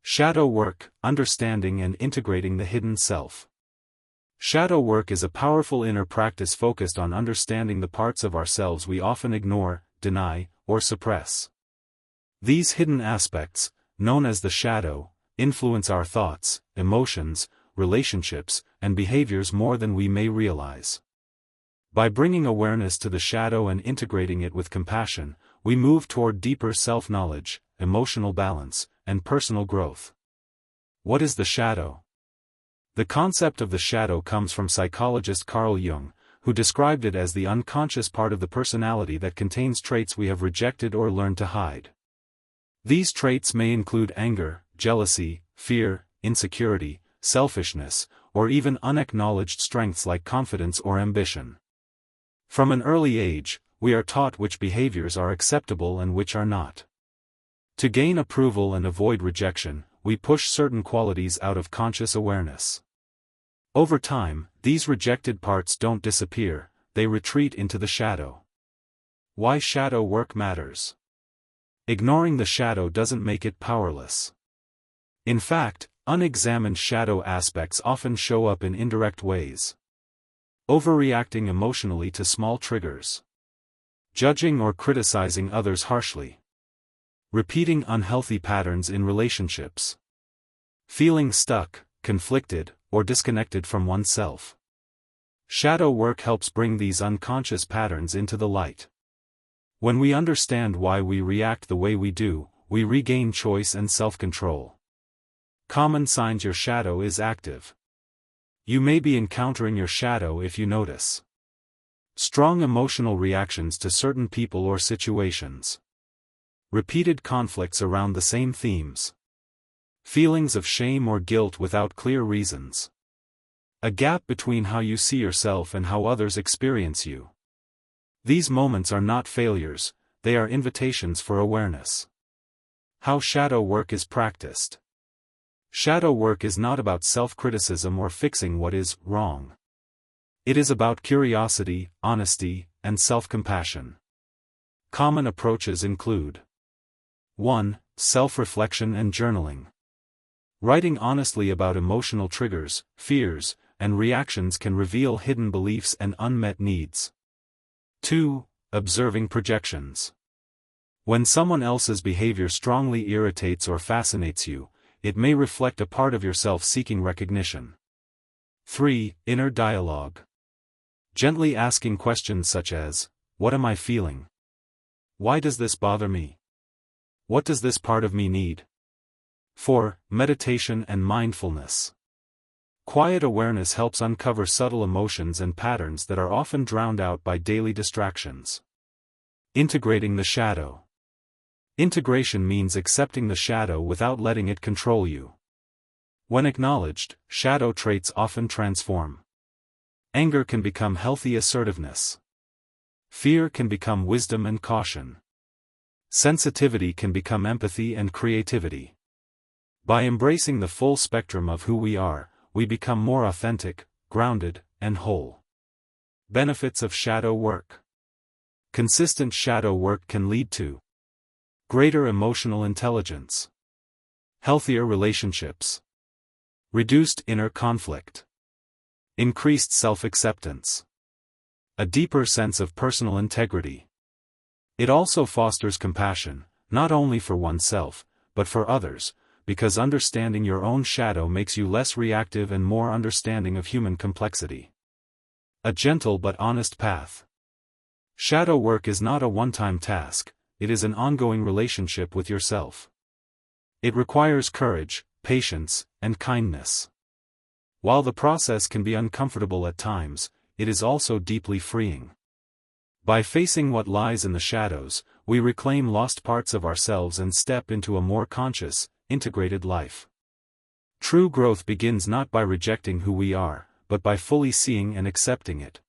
Shadow work, understanding and integrating the hidden self. Shadow work is a powerful inner practice focused on understanding the parts of ourselves we often ignore, deny, or suppress. These hidden aspects, known as the shadow, influence our thoughts, emotions, relationships, and behaviors more than we may realize. By bringing awareness to the shadow and integrating it with compassion, we move toward deeper self-knowledge, emotional balance, and personal growth. What is the shadow? The concept of the shadow comes from psychologist Carl Jung, who described it as the unconscious part of the personality that contains traits we have rejected or learned to hide. These traits may include anger, jealousy, fear, insecurity, selfishness, or even unacknowledged strengths like confidence or ambition. From an early age, we are taught which behaviors are acceptable and which are not. To gain approval and avoid rejection, we push certain qualities out of conscious awareness. Over time, these rejected parts don't disappear, they retreat into the shadow. Why shadow work matters? Ignoring the shadow doesn't make it powerless. In fact, unexamined shadow aspects often show up in indirect ways. Overreacting emotionally to small triggers. Judging or criticizing others harshly. Repeating unhealthy patterns in relationships. Feeling stuck, conflicted, or disconnected from oneself. Shadow work helps bring these unconscious patterns into the light. When we understand why we react the way we do, we regain choice and self-control. Common signs your shadow is active. You may be encountering your shadow if you notice strong emotional reactions to certain people or situations. Repeated conflicts around the same themes. Feelings of shame or guilt without clear reasons. A gap between how you see yourself and how others experience you. These moments are not failures, they are invitations for awareness. How shadow work is practiced. Shadow work is not about self-criticism or fixing what is wrong. It is about curiosity, honesty, and self-compassion. Common approaches include 1. Self-reflection and journaling. Writing honestly about emotional triggers, fears, and reactions can reveal hidden beliefs and unmet needs. 2. Observing projections. When someone else's behavior strongly irritates or fascinates you, it may reflect a part of yourself seeking recognition. 3. Inner dialogue. Gently asking questions such as, what am I feeling? Why does this bother me? What does this part of me need? 4. Meditation and mindfulness. Quiet awareness helps uncover subtle emotions and patterns that are often drowned out by daily distractions. Integrating the shadow. Integration means accepting the shadow without letting it control you. When acknowledged, shadow traits often transform. Anger can become healthy assertiveness. Fear can become wisdom and caution. Sensitivity can become empathy and creativity. By embracing the full spectrum of who we are, we become more authentic, grounded, and whole. Benefits of shadow work. Consistent shadow work can lead to greater emotional intelligence, healthier relationships, reduced inner conflict, increased self-acceptance, a deeper sense of personal integrity. It also fosters compassion, not only for oneself, but for others, because understanding your own shadow makes you less reactive and more understanding of human complexity. A gentle but honest path. Shadow work is not a one-time task, it is an ongoing relationship with yourself. It requires courage, patience, and kindness. While the process can be uncomfortable at times, it is also deeply freeing. By facing what lies in the shadows, we reclaim lost parts of ourselves and step into a more conscious, integrated life. True growth begins not by rejecting who we are, but by fully seeing and accepting it.